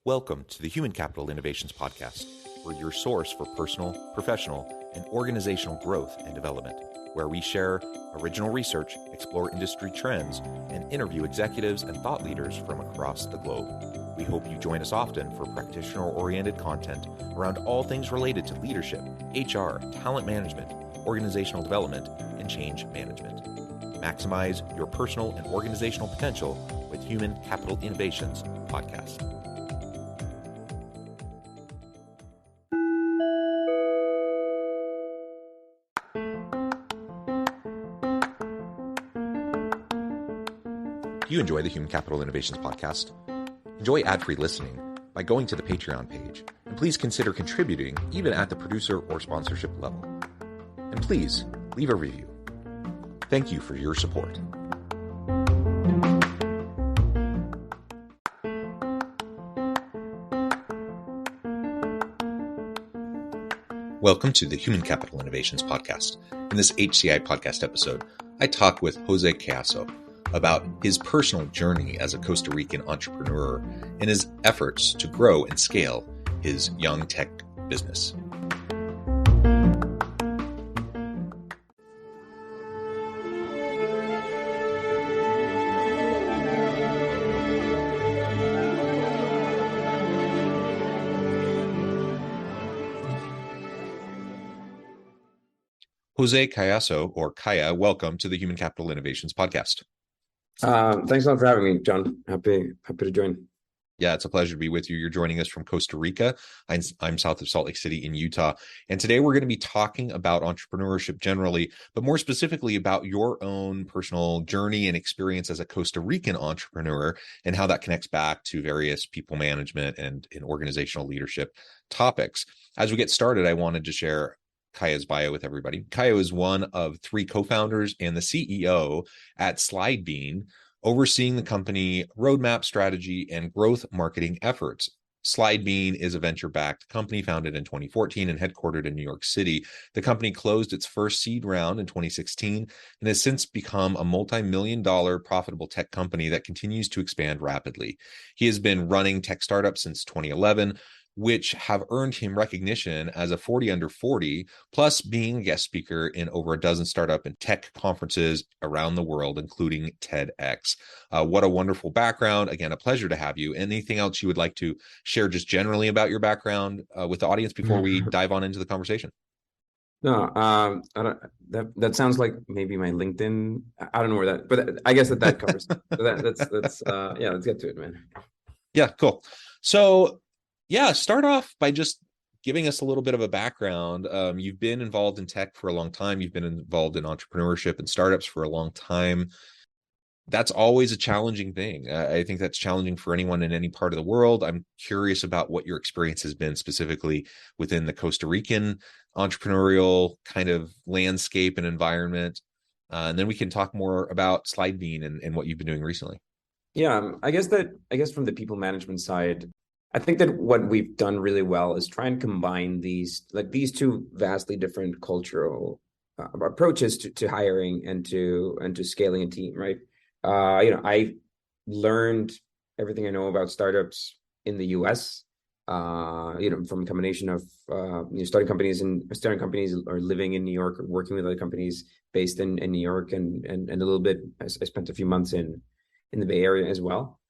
Welcome to the Human Capital Innovations Podcast. We're your source for personal, professional, and organizational growth and development, where we share original research, explore industry trends, and interview executives and thought leaders from across the globe. We hope you join us often for practitioner-oriented content around all things related to leadership, HR, talent management, organizational development, and change management. Maximize your personal and organizational potential with Human Capital Innovations Podcast. Do you enjoy the Human Capital Innovations Podcast? Enjoy ad-free listening by going to the Patreon page, and please consider contributing even at the producer or sponsorship level. And please leave a review. Thank you for your support. Welcome to the Human Capital Innovations Podcast. In this HCI Podcast episode, I talk with Jose Cayasso about his personal journey as a Costa Rican entrepreneur and his efforts to grow and scale his young tech business. Jose Cayasso, or Kaya, welcome to the Human Capital Innovations Podcast. Thanks a lot for having me, John. Happy to join. Yeah, it's a pleasure to be with you. You're joining us from Costa Rica. I'm south of Salt Lake City in Utah. And today we're going to be talking about entrepreneurship generally, but more specifically about your own personal journey and experience as a Costa Rican entrepreneur and how that connects back to various people management and organizational leadership topics. As we get started, I wanted to share Kaya's bio with everybody. Kaya is one of three co-founders and the CEO at Slidebean, overseeing the company roadmap, strategy, and growth marketing efforts. Slidebean is a venture-backed company founded in 2014 and headquartered in New York City. The company closed its first seed round in 2016 and has since become a multi-million-dollar profitable tech company that continues to expand rapidly. He has been running tech startups since 2011, which have earned him recognition as a 40 under 40, plus being a guest speaker in over a dozen startup and tech conferences around the world, including TEDx. What a wonderful background. Again, a pleasure to have you. Anything else you would like to share just generally about your background with the audience before we dive on into the conversation? No, I don't, that sounds like maybe my LinkedIn. I don't know where that, but I guess that covers. So yeah, let's get to it, man. Yeah, cool. So yeah, start off by just giving us a little bit of a background. You've been involved in tech for a long time. You've been involved in entrepreneurship and startups for a long time. That's always a challenging thing. I think that's challenging for anyone in any part of the world. I'm curious about what your experience has been specifically within the Costa Rican entrepreneurial kind of landscape and environment. And then we can talk more about Slidebean and what you've been doing recently. Yeah, I guess from the people management side, I think that what we've done really well is try and combine these two vastly different cultural approaches to hiring and to scaling a team, right? I learned everything I know about startups in the US, from a combination of starting companies or living in New York or working with other companies based in New York and a little bit. I spent a few months in the Bay Area as well.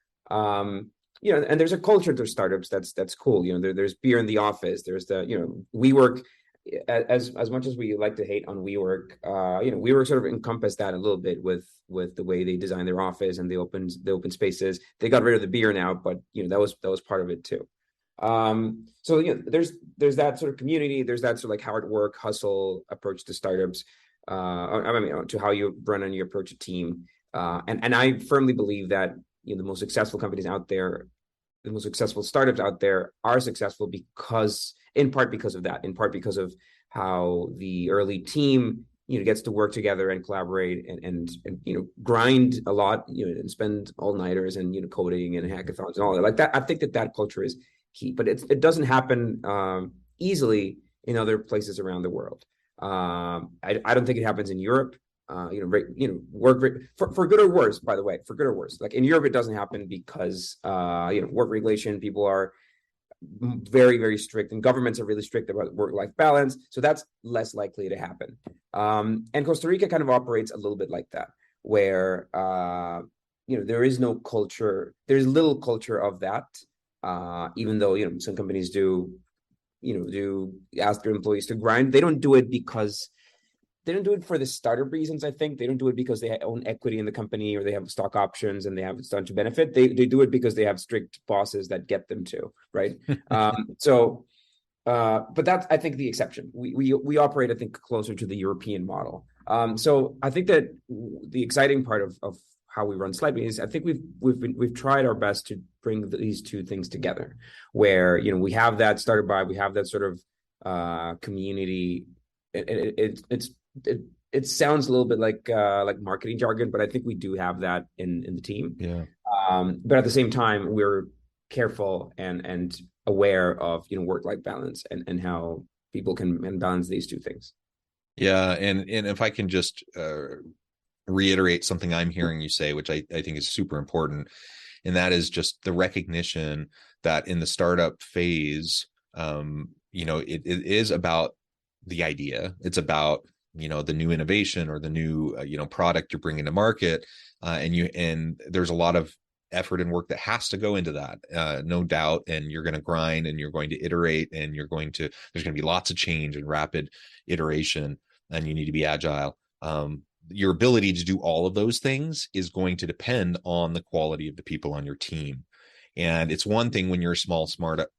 And there's a culture to startups that's cool. There's beer in the office. There's WeWork. As much as we like to hate on WeWork, WeWork sort of encompassed that a little bit with the way they design their office and the open spaces. They got rid of the beer now, but that was part of it too. So there's that sort of community. There's that sort of like hard work, hustle approach to startups. To how you run and you approach a team. And I firmly believe that the most successful companies out there, the most successful startups out there are successful in part because of that, in part because of how the early team, gets to work together and collaborate and grind a lot, and spend all-nighters and, coding and hackathons and all that. Like that, I think that culture is key, but it doesn't happen easily in other places around the world. I don't think it happens in Europe. work for good or worse, by the way, for good or worse. Like in Europe, it doesn't happen because, work regulation, people are very, very strict, and governments are really strict about work-life balance. So that's less likely to happen. And Costa Rica kind of operates a little bit like that, where, there is no culture, there's little culture of that, even though, some companies do ask their employees to grind. They don't do it because they don't do it for the startup reasons. I think they don't do it because they own equity in the company or they have stock options and they have it done to benefit. They do it because they have strict bosses that get them to, right? But that's, I think, the exception. We operate, I think, closer to the European model. So I think that the exciting part of how we run Slightly is I think we've tried our best to bring these two things together, where we have that startup vibe, we have that sort of community. It sounds a little bit like marketing jargon, but I think we do have that in the team. Yeah. But at the same time, we're careful and aware of work-life balance and how people can balance these two things. Yeah, and if I can just reiterate something I'm hearing you say, which I think is super important, and that is just the recognition that in the startup phase, it is about the idea. It's about the new innovation or the new product you're bringing to market, and there's a lot of effort and work that has to go into that, no doubt. And you're going to grind and you're going to iterate and there's going to be lots of change and rapid iteration, and you need to be agile. Your ability to do all of those things is going to depend on the quality of the people on your team. And it's one thing when you're a small startup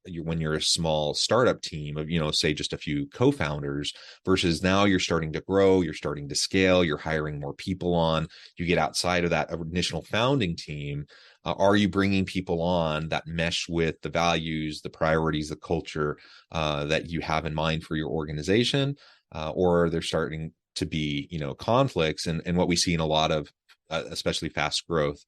team of, say just a few co-founders, versus now you're starting to grow, you're starting to scale, you're hiring more people on, you get outside of that initial founding team. Are you bringing people on that mesh with the values, the priorities, the culture that you have in mind for your organization? Or are there starting to be, conflicts? And what we see in a lot of, especially fast growth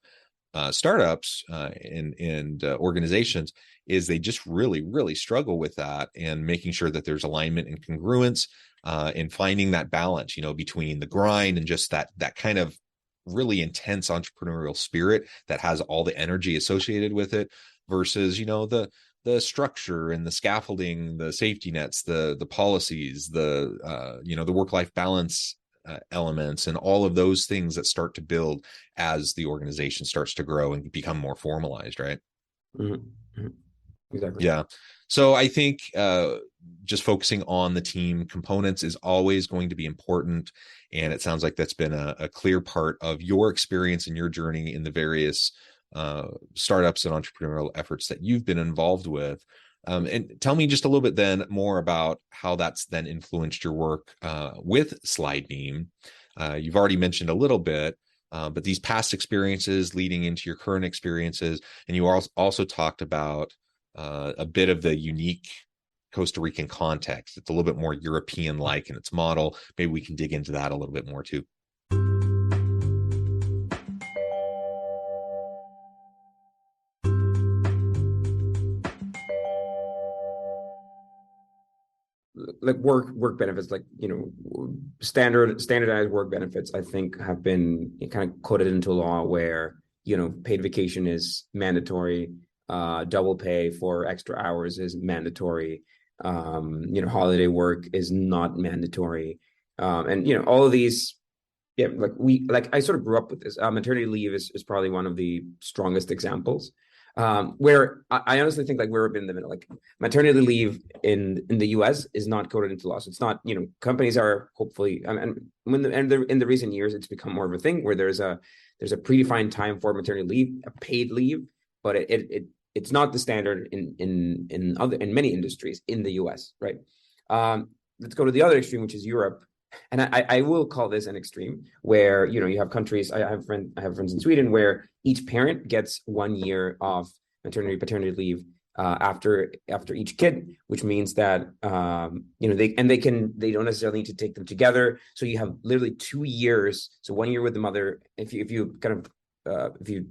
startups and organizations, is they just really, really struggle with that, and making sure that there's alignment and congruence, and finding that balance, between the grind and just that kind of really intense entrepreneurial spirit that has all the energy associated with it, versus, the structure and the scaffolding, the safety nets, the policies, the work-life balance elements, and all of those things that start to build as the organization starts to grow and become more formalized, right? Mm-hmm. Exactly. Yeah. So I think just focusing on the team components is always going to be important. And it sounds like that's been a clear part of your experience and your journey in the various startups and entrepreneurial efforts that you've been involved with. And tell me just a little bit then more about how that's then influenced your work with Slidebeam. You've already mentioned a little bit, but these past experiences leading into your current experiences, and you also talked about a bit of the unique Costa Rican context. It's a little bit more European-like in its model. Maybe we can dig into that a little bit more too. Like work benefits, like standardized work benefits, I think have been kind of coded into law, where paid vacation is mandatory, double pay for extra hours is mandatory, holiday work is not mandatory, and all of these, I sort of grew up with this. Maternity leave is probably one of the strongest examples. Where I honestly think we're in the middle. Like maternity leave in the US is not coded into law. So it's not, companies are hopefully, and in the recent years, it's become more of a thing where there's a predefined time for maternity leave, a paid leave, but it's not the standard in many industries in the US, right? Let's go to the other extreme, which is Europe. And I will call this an extreme, where you have countries. I have friends in Sweden where each parent gets 1 year of paternity leave after each kid, which means that they don't necessarily need to take them together. So you have literally 2 years. So 1 year with the mother. If you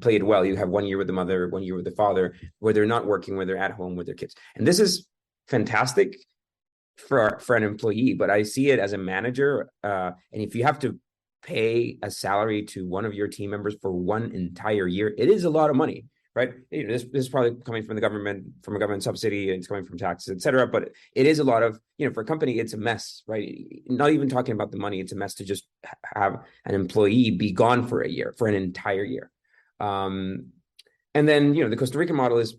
play it well, you have 1 year with the mother, 1 year with the father, where they're not working, where they're at home with their kids. And this is fantastic for an employee, but I see it as a manager. And if you have to pay a salary to one of your team members for one entire year, it is a lot of money, right? This is probably coming from the government, from a government subsidy, and it's coming from taxes, et cetera. But it is a lot of, for a company, it's a mess, right? Not even talking about the money, it's a mess to just have an employee be gone for a year, for an entire year. And then, the Costa Rican model is,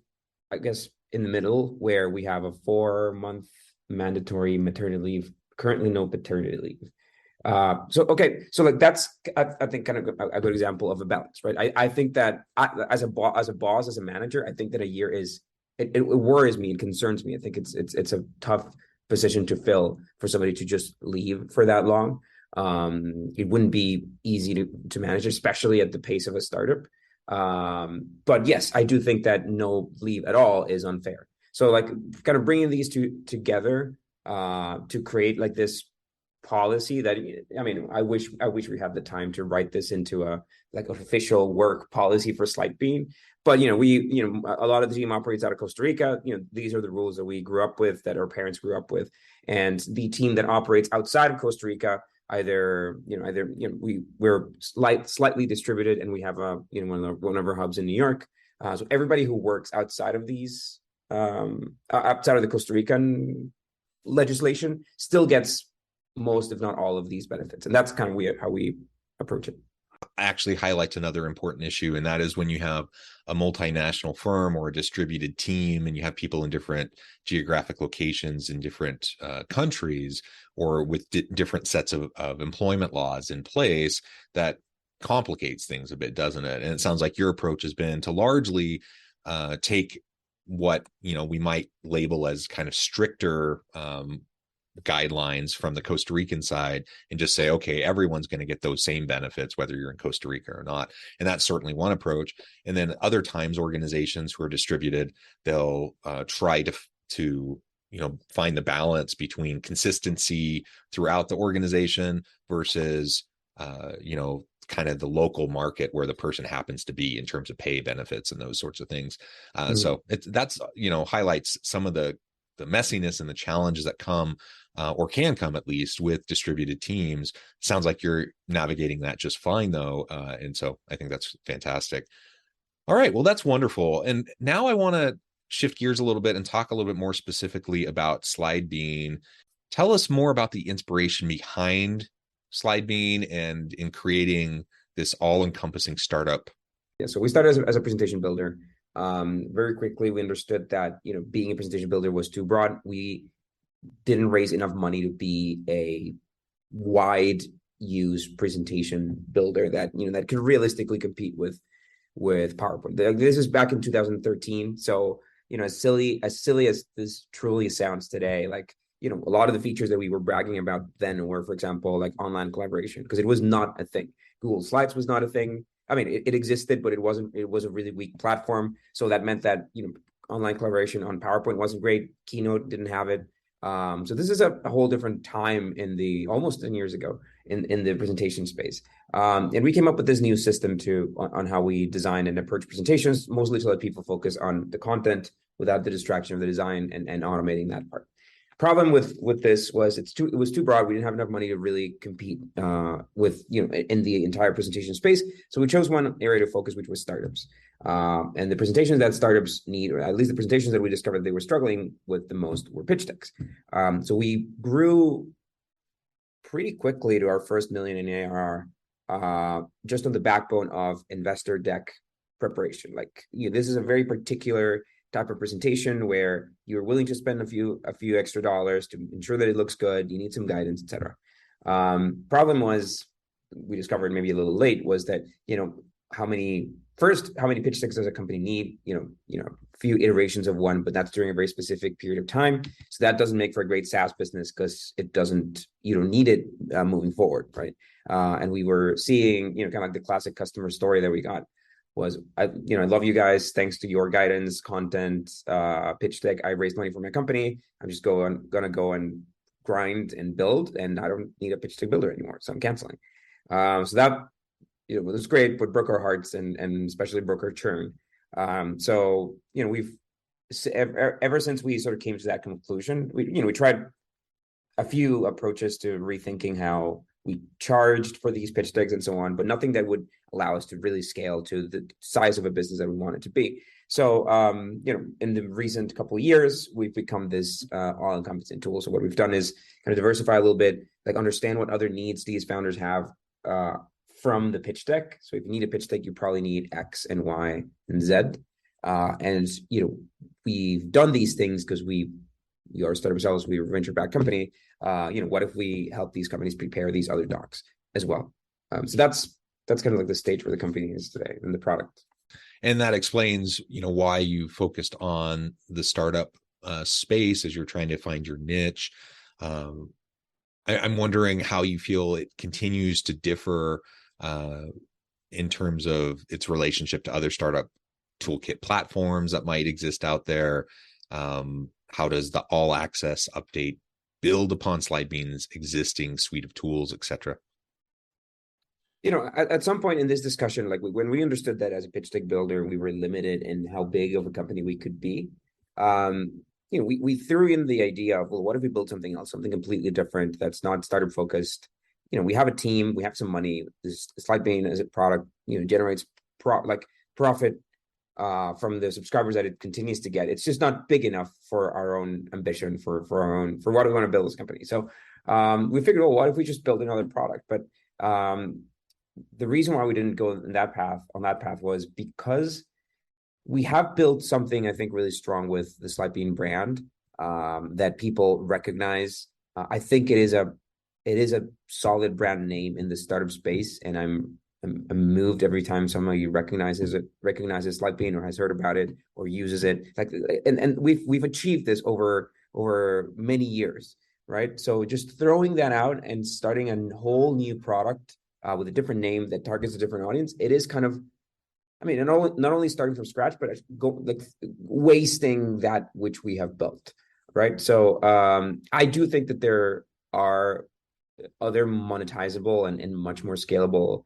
I guess, in the middle, where we have a 4-month mandatory maternity leave, currently no paternity leave. So like that's, I think, kind of a good example of a balance, right? I think that as a boss, as a manager, I think that a year is, it worries me, it concerns me. I think it's a tough position to fill for somebody to just leave for that long. It wouldn't be easy to manage, especially at the pace of a startup. But yes, I do think that no leave at all is unfair. So like kind of bringing these two together to create like this policy that, I wish we had the time to write this into a like official work policy for Slightbean. But a lot of the team operates out of Costa Rica. These are the rules that we grew up with, that our parents grew up with, and the team that operates outside of Costa Rica, we're slightly distributed, and we have one of our hubs in New York. So everybody who works outside of these, outside of the Costa Rican legislation, still gets most, if not all, of these benefits. And that's kind of how we approach it. Actually highlights another important issue, and that is when you have a multinational firm or a distributed team, and you have people in different geographic locations in different countries, or with different sets of employment laws in place, that complicates things a bit, doesn't it? And it sounds like your approach has been to largely take what we might label as kind of stricter guidelines from the Costa Rican side, and just say, okay, everyone's going to get those same benefits, whether you're in Costa Rica or not. And that's certainly one approach. And then other times, organizations who are distributed, they'll try to find the balance between consistency throughout the organization versus kind of the local market where the person happens to be in terms of pay, benefits, and those sorts of things. So that's highlights some of the messiness and the challenges that come, or can come at least, with distributed teams. Sounds like you're navigating that just fine, though. And so I think that's fantastic. All right, well, that's wonderful. And now I want to shift gears a little bit and talk a little bit more specifically about Slightbean. Tell us more about the inspiration behind Slightbean and in creating this all-encompassing startup. Yeah, so we started as a presentation builder. Very quickly, we understood that being a presentation builder was too broad. We didn't raise enough money to be a wide use presentation builder that that could realistically compete with PowerPoint. This is back in 2013. So as silly as this truly sounds today, like a lot of the features that we were bragging about then were, for example, like online collaboration, because it was not a thing. Google Slides was not a thing. I mean, it existed, but it was a really weak platform. So that meant that, online collaboration on PowerPoint wasn't great. Keynote didn't have it. So this is a whole different time in the almost 10 years ago in the presentation space. And we came up with this new system on how we design and approach presentations, mostly to let people focus on the content without the distraction of the design and automating that part. Problem with this was it was too broad. We didn't have enough money to really compete with in the entire presentation space. So we chose one area to focus, which was startups. And the presentations that startups need, or at least the presentations that we discovered they were struggling with the most, were pitch decks. So we grew pretty quickly to our first $1 million in ARR, just on the backbone of investor deck preparation. Like this is a very particular type of presentation where you're willing to spend a few extra dollars to ensure that it looks good. You need some guidance, etc. Problem was, we discovered maybe a little late, was that how many pitch decks does a company need? A few iterations of one, but that's during a very specific period of time. So that doesn't make for a great SaaS business, because you don't need it moving forward, right? And we were seeing kind of like the classic customer story that we got was, I love you guys. Thanks to your guidance, content, pitch deck, I raised money for my company. I'm just gonna go and grind and build, and I don't need a pitch deck builder anymore, so I'm canceling. So that it was great, but broke our hearts and especially broke our churn. So we've ever since we sort of came to that conclusion, we tried a few approaches to rethinking how we charged for these pitch decks and so on, but nothing that would allow us to really scale to the size of a business that we want it to be. So, in the recent couple of years, we've become this all-encompassing tool. So what we've done is kind of diversify a little bit, like understand what other needs these founders have from the pitch deck. So if you need a pitch deck, you probably need X and Y and Z. And we've done these things because we are a startup ourselves. We were a venture-backed company. What if we help these companies prepare these other docs as well? So that's kind of like the stage where the company is today and the product. And that explains, why you focused on the startup space as you're trying to find your niche. I'm wondering how you feel it continues to differ in terms of its relationship to other startup toolkit platforms that might exist out there. How does the all access update build upon SlideBean's existing suite of tools, et cetera? At some point in this discussion, like when we understood that as a pitch deck builder, we were limited in how big of a company we could be. We threw in the idea of, well, what if we build something else, something completely different that's not startup focused? We have a team, we have some money. This SlideBean as a product, generates profit from the subscribers that it continues to get. It's just not big enough for our own ambition for what we want to build this company. So we figured, well, what if we just build another product? But the reason why we didn't go on that path was because we have built something I think really strong with the SlideBean brand that people recognize. I think it is a solid brand name in the startup space, and I'm moved every time somebody recognizes SlideBean or has heard about it or uses it. And we've achieved this over many years, right? So just throwing that out and starting a whole new product with a different name that targets a different audience, it is kind of, not only starting from scratch, but wasting that which we have built, right? So I do think that there are other monetizable and much more scalable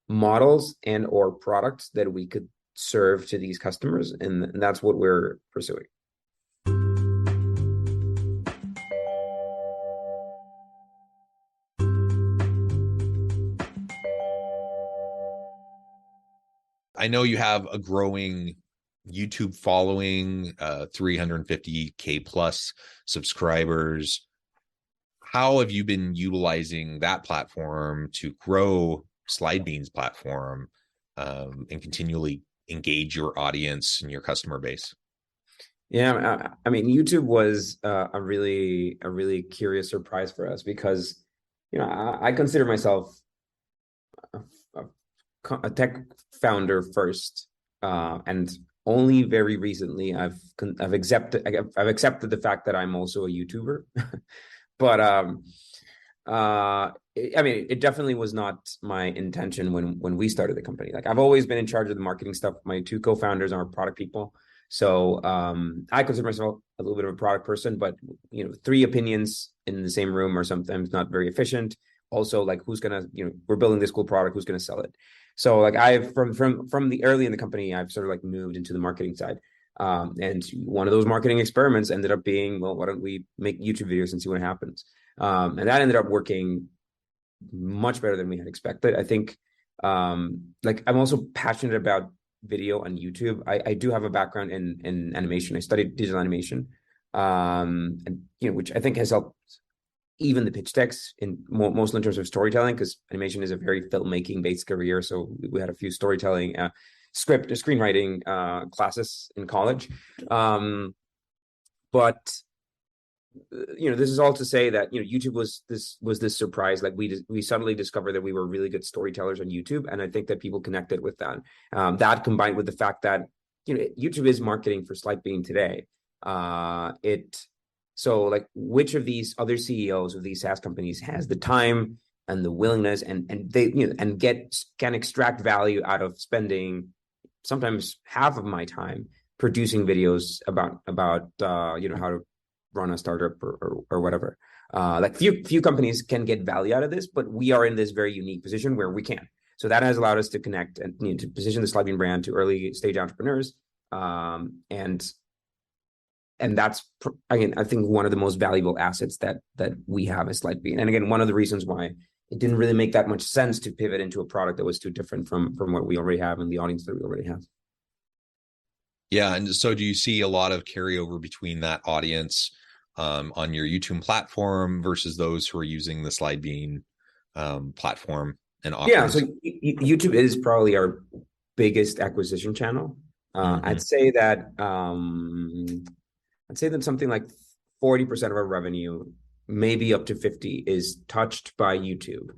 models and or products that we could serve to these customers, and that's what we're pursuing. I know you have a growing YouTube following, 350K plus subscribers. How have you been utilizing that platform to grow SlideBean's platform and continually engage your audience and your customer base? Yeah, YouTube was a really curious surprise for us because, I consider myself a tech founder first, and only very recently I've accepted the fact that I'm also a YouTuber. But it definitely was not my intention when we started the company. Like, I've always been in charge of the marketing stuff. My two co-founders are product people, so I consider myself a little bit of a product person. But three opinions in the same room are sometimes not very efficient. Also, like, who's gonna, we're building this cool product, who's gonna sell it? So like, I've from the early in the company, I've sort of like moved into the marketing side. And one of those marketing experiments ended up being, well, why don't we make YouTube videos and see what happens? And that ended up working much better than we had expected. I think, I'm also passionate about video on YouTube. I do have a background in animation. I studied digital animation, and which I think has helped even the pitch decks mostly in terms of storytelling, because animation is a very filmmaking based career. So we had a few storytelling screenwriting classes in college, but this is all to say that YouTube was this surprise. Like, we suddenly discovered that we were really good storytellers on YouTube, and I think that people connected with that. That combined with the fact that YouTube is marketing for SlideBean today. So like, which of these other CEOs of these SaaS companies has the time and the willingness and they can extract value out of spending sometimes half of my time producing videos about how to run a startup or whatever. Like, few companies can get value out of this, but we are in this very unique position where we can. So that has allowed us to connect and to position the SlideBean brand to early stage entrepreneurs, and and that's, again, I think one of the most valuable assets that we have is Slide Bean. And again, one of the reasons why it didn't really make that much sense to pivot into a product that was too different from what we already have and the audience that we already have. Yeah. And so do you see a lot of carryover between that audience on your YouTube platform versus those who are using the Slide Bean platform and offerings? Yeah, so YouTube is probably our biggest acquisition channel. I'd say that something like 40% of our revenue, maybe up to 50, is touched by YouTube,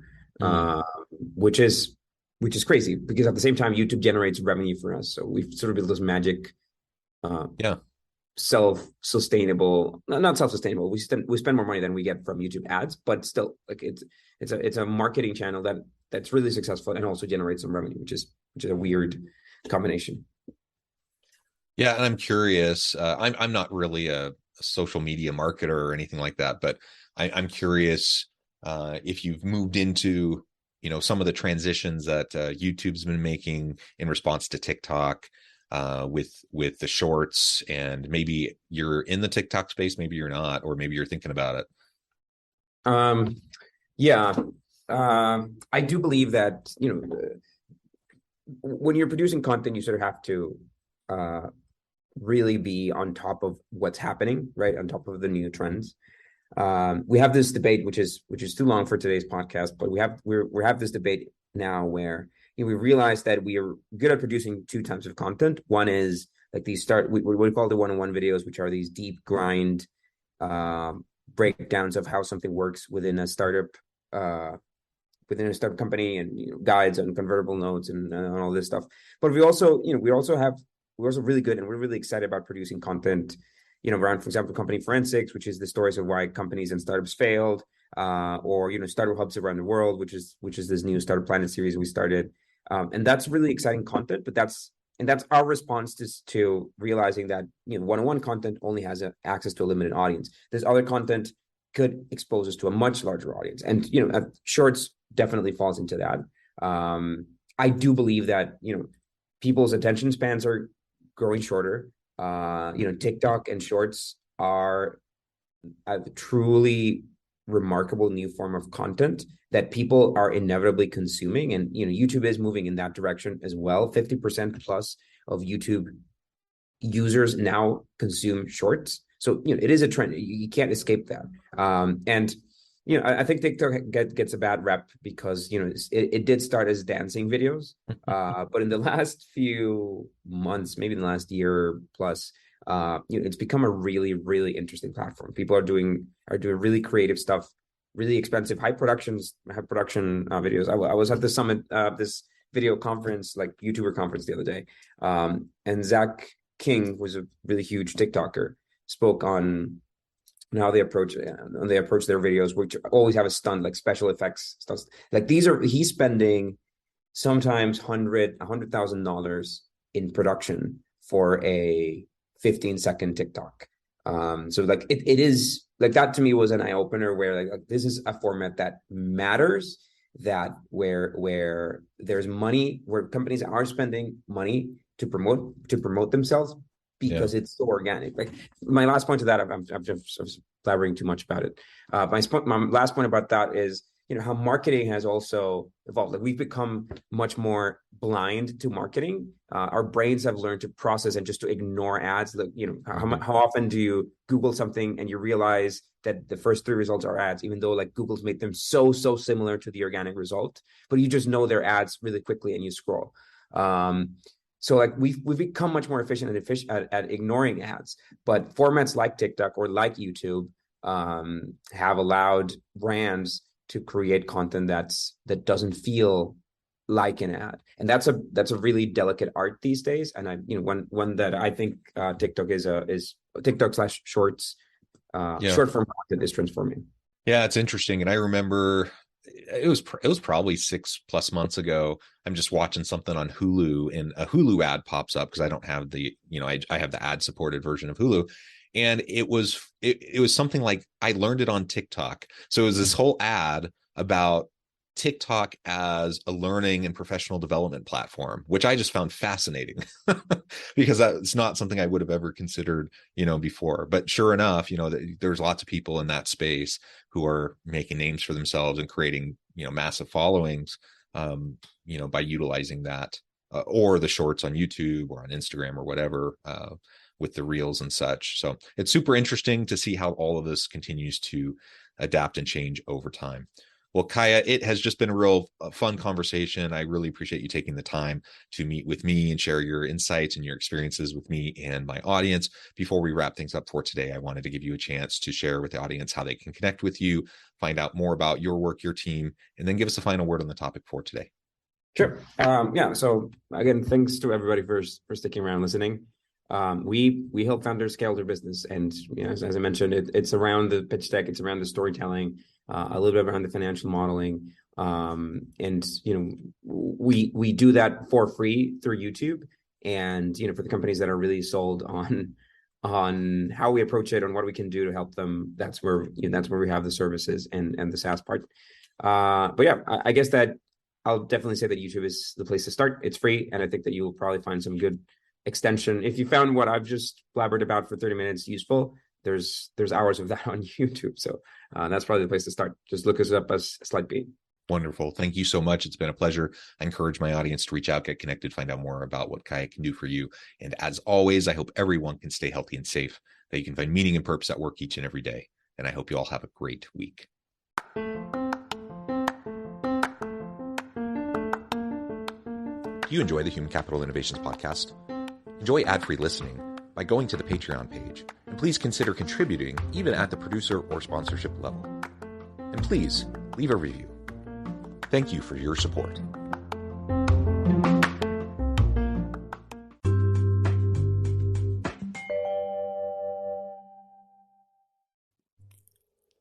which is crazy, because at the same time YouTube generates revenue for us. So we've sort of built this magic, self-sustainable, not self-sustainable. We spend more money than we get from YouTube ads, but still, like it's a marketing channel that's really successful and also generates some revenue, which is a weird combination. Yeah, and I'm curious. I'm not really a social media marketer or anything like that, but I'm curious if you've moved into, some of the transitions that YouTube's been making in response to TikTok, with the shorts, and maybe you're in the TikTok space, maybe you're not, or maybe you're thinking about it. I do believe that, when you're producing content, you sort of have to really be on top of what's happening, right? On top of the new trends. We have this debate, which is too long for today's podcast, but we have this debate now where we realize that we are good at producing two types of content. One is like these we call the one-on-one videos, which are these deep grind breakdowns of how something works within a startup company, and guides on convertible notes and all this stuff. But we're also really good, and we're really excited about producing content, around, for example, company forensics, which is the stories of why companies and startups failed, or startup hubs around the world, which is this new Startup Planet series we started, and that's really exciting content. But that's our response to realizing that one-on-one content only has access to a limited audience. This other content could expose us to a much larger audience, and shorts definitely falls into that. I do believe that people's attention spans are growing shorter. TikTok and shorts are a truly remarkable new form of content that people are inevitably consuming, and YouTube is moving in that direction as well. 50% plus of YouTube users now consume shorts, so it is a trend. You can't escape that. And I think TikTok gets a bad rep because it did start as dancing videos, but in the last few months, maybe in the last year plus, it's become a really, really interesting platform. People are doing really creative stuff, really expensive, high production videos. I was at the summit, this video conference, like YouTuber conference, the other day, and Zach King, who's a really huge TikToker, spoke on how they approach their videos, which always have a stunt, like special effects stuff. Like he's spending sometimes $100,000 in production for a 15-second TikTok. So like it is like, that to me was an eye opener, where like this is a format that matters, that where there's money, where companies are spending money to promote themselves, because it's so organic. Like my last point to that, I'm just blabbering too much about it. My last point about that is, how marketing has also evolved. Like we've become much more blind to marketing. Our brains have learned to process and just to ignore ads. Like, how often do you Google something and you realize that the first 3 results are ads, even though like Google's made them so similar to the organic result, but you just know they're ads really quickly and you scroll. So like we've become much more efficient at ignoring ads, but formats like TikTok or like YouTube have allowed brands to create content that doesn't feel like an ad, and that's a really delicate art these days. And one that I think TikTok is TikTok/shorts, short form content is transforming. Yeah, it's interesting, and I remember it was probably 6+ months ago. I'm just watching something on Hulu, and a Hulu ad pops up, because I don't have the I have the ad supported version of Hulu, and it was something like, I learned it on TikTok. So it was this whole ad about TikTok as a learning and professional development platform, which I just found fascinating because that's not something I would have ever considered, before. But sure enough, there's lots of people in that space who are making names for themselves and creating, massive followings, by utilizing that or the shorts on YouTube or on Instagram or whatever, with the reels and such. So it's super interesting to see how all of this continues to adapt and change over time. Well, Kaya, it has just been a real fun conversation. I really appreciate you taking the time to meet with me and share your insights and your experiences with me and my audience. Before we wrap things up for today, I wanted to give you a chance to share with the audience how they can connect with you, find out more about your work, your team, and then give us a final word on the topic for today. Sure. So again, thanks to everybody for sticking around listening. We help founders scale their business, and as I mentioned, it's around the pitch deck, it's around the storytelling, a little bit around the financial modeling, and we do that for free through YouTube. And for the companies that are really sold on how we approach it, on what we can do to help them, that's where we have the services and the SaaS part. But yeah, I guess that I'll definitely say that YouTube is the place to start. It's free, and I think that you will probably find some good extension. If you found what I've just blabbered about for 30 minutes useful, there's hours of that on YouTube. So that's probably the place to start. Just look us up as Slight Beat. Wonderful. Thank you so much. It's been a pleasure. I encourage my audience to reach out, get connected, find out more about what Kaya can do for you. And as always, I hope everyone can stay healthy and safe, that you can find meaning and purpose at work each and every day. And I hope you all have a great week. Do you enjoy the Human Capital Innovations podcast? Enjoy ad-free listening by going to the Patreon page, and please consider contributing even at the producer or sponsorship level. And please leave a review. Thank you for your support.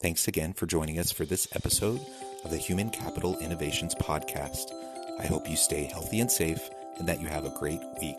Thanks again for joining us for this episode of the Human Capital Innovations podcast. I hope you stay healthy and safe and that you have a great week.